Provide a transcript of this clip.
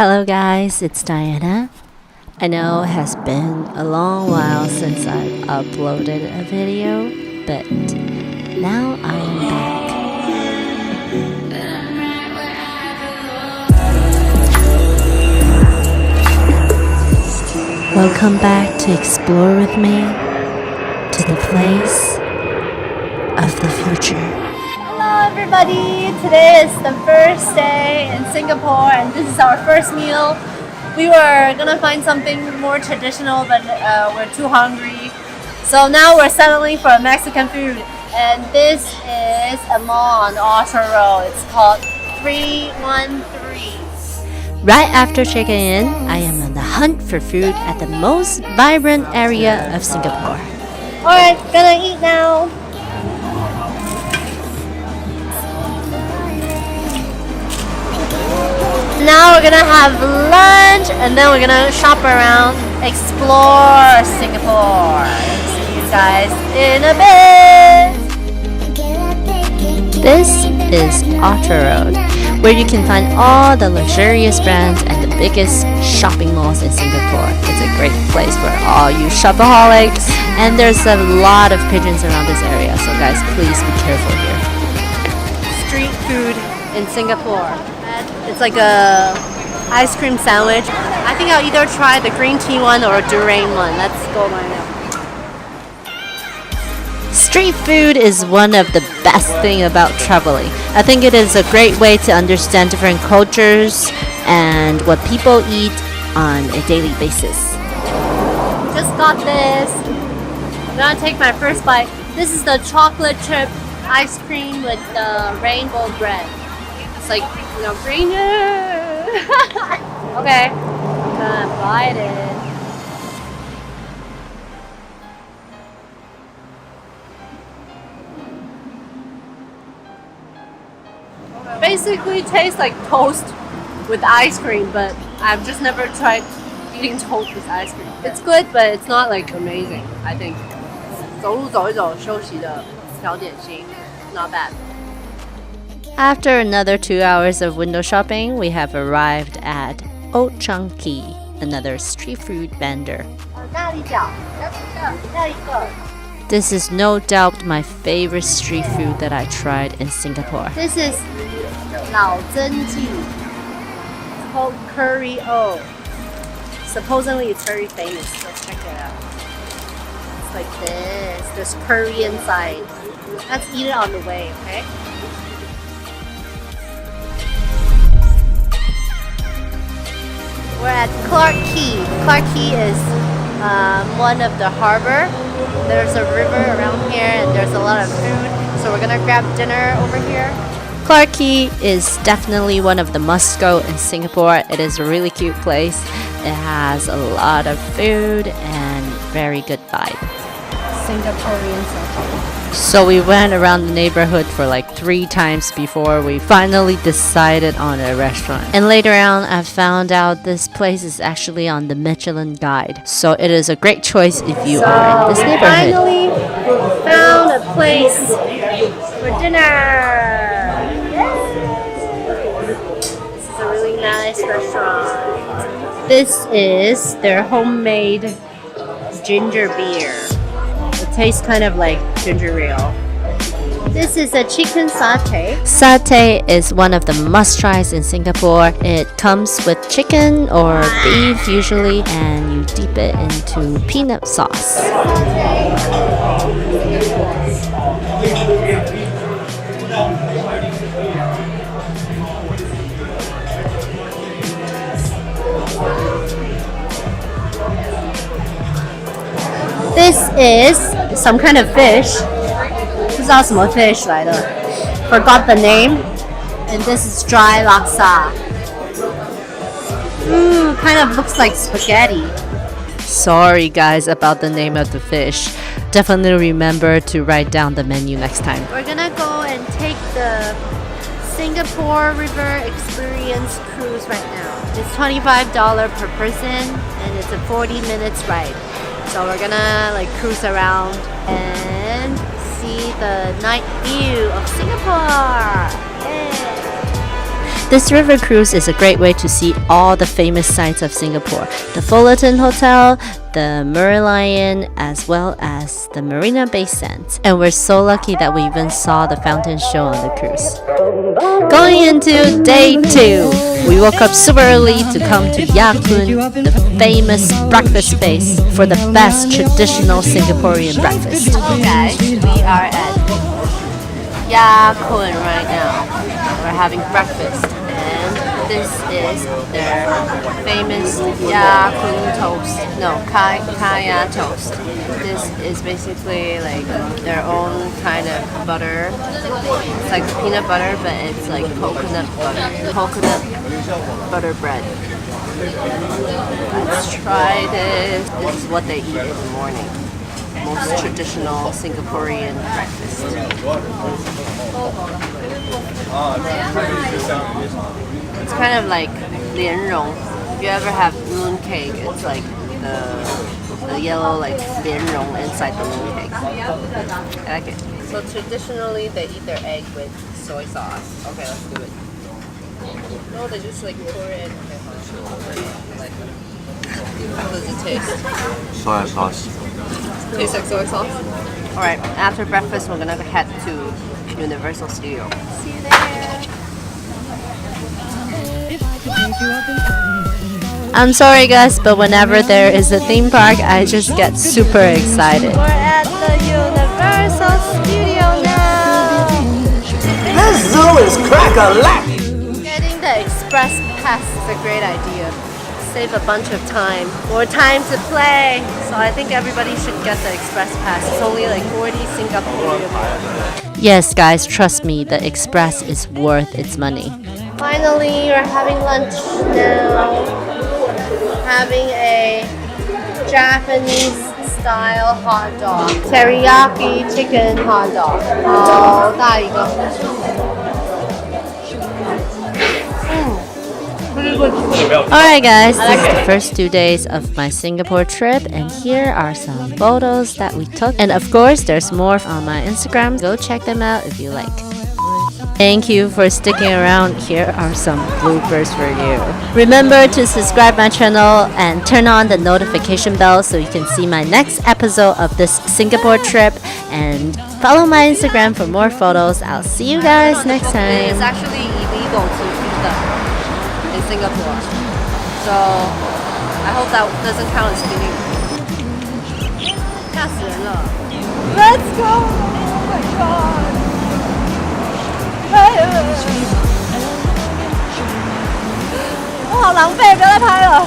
Hello guys, it's Diana. I know it has been a long while since I've uploaded a video, but now I am back. Welcome back to explore with me to the place of the future. Hello everybody! Today is the first day in Singapore and this is our first meal. We were gonna find something more traditional but we're too hungry. So now we're settling for Mexican food and this is a mall on Orchard Road. It's called 313. Right after checking in, I am on the hunt for food at the most vibrant area of Singapore. Alright, gonna eat now. Now we're gonna have lunch and then we're gonna shop around, explore Singapore. See you guys in a bit. This is Orchard Road, where you can find all the luxurious brands and the biggest shopping malls in Singapore. It's a great place for all you shopaholics, and there's a lot of pigeons around this area, so guys, please be careful here. Street food in Singapore. It's like a ice cream sandwich. I think I'll either try the green tea one or a durian one. Let's go right now. Street food is one of the best things about traveling. I think it is a great way to understand different cultures and what people eat on a daily basis. Just got this. I'm gonna take my first bite. This is the chocolate chip ice cream with the rainbow bread. It's like, you know, green. Okay, I'm gonna bite it. Basically tastes like toast with ice cream, but I've just never tried eating toast with ice cream. It's good, but it's not like amazing, I think. 走路走一走休息的小点心 not bad. After another 2 hours of window shopping, we have arrived at Old Chunky, another street food vendor. 大力角，要一个。This is no doubt my favorite street food that I tried in Singapore. This is 老曾记 It's called curry O. Supposedly it's very famous. Let's check it out. It's like this. There's curry inside. Let's eat it on the way, okay? We're at Clarke Quay. Clarke Quay is one of the harbor. There's a river around here and there's a lot of food. So we're gonna grab dinner over here. Clarke Quay is definitely one of the must-go in Singapore. It is a really cute place. It has a lot of food and very good vibe. Singaporean style. So we went around the neighborhood for like 3 times before we finally decided on a restaurant. And later on, I found out this place is actually on the Michelin guide. So it is a great choice if you are in this neighborhood. Finally found a place for dinner. This is a really nice restaurant. This is their homemade ginger beer. It tastes kind of like ginger ale. This is a chicken satay. Satay is one of the must-tries in Singapore. It comes with chicken or beef usually, and you dip it into peanut sauce. This is some kind of fish. 不知道什么 fish 来的 Forgot the name. And this is dry laksa. Kind of looks like spaghetti. Sorry guys about the name of the fish. Definitely remember to write down the menu next time. We're gonna go and take the Singapore River Experience cruise right now. It's $25 per person and it's a 40 minutes ride. So we're gonna like cruise around and see the night view of Singapore. Yay! This river cruise is a great way to see all the famous sites of Singapore. The Fullerton Hotel, the Merlion, as well as the Marina Bay Sands. And we're so lucky that we even saw the fountain show on the cruise. Going into day 2, we woke up super early to come to Ya Kun, the famous breakfast space for the best traditional Singaporean breakfast. Hello guys, we are at Ya Kun right now. We're having breakfast, and this is their famous Ya Kun toast. No, Kaya toast. This is basically like their own kind of butter. It's like peanut butter, but it's like coconut butter. Coconut butter bread. Let's try this. This is what they eat in the morning. Most traditional Singaporean breakfast. It's kind of like 莲蓉. If you ever have moon cake, it's like the yellow like 莲蓉 inside the moon cake. I like it. So traditionally they eat their egg with soy sauce. Okay, let's do it. No, they just like pour it. How does it taste? Soy sauce. Tastes like soy sauce? Alright, after breakfast we're gonna head to Universal Studio. See you there! I'm sorry guys, but whenever there is a theme park, I just get super excited. We're at the Universal Studio now! This zoo is crack-a-lack! Getting the express pass is a great idea. Save a bunch of time. More time to play. So I think everybody should get the express pass. It's only like 40 Singapore. Yes guys, trust me, the express is worth its money. Finally, we're having lunch now. Having a Japanese style hot dog. Teriyaki chicken hot dog. 好大一个。Alright guys, this is the first 2 days of my Singapore trip, and here are some photos that we took. And of course, there's more on my Instagram. Go check them out if you like. Thank you for sticking around. Here are some bloopers for you. Remember to subscribe my channel and turn on the notification bell so you can see my next episode of this Singapore trip. And follow my Instagram for more photos. I'll see you guys next time. It's actually illegal to feed them in Singapore, so I hope that doesn't count as feeding. 吓死人了 Let's go! Oh my god! 我好狼狈，不要再拍了。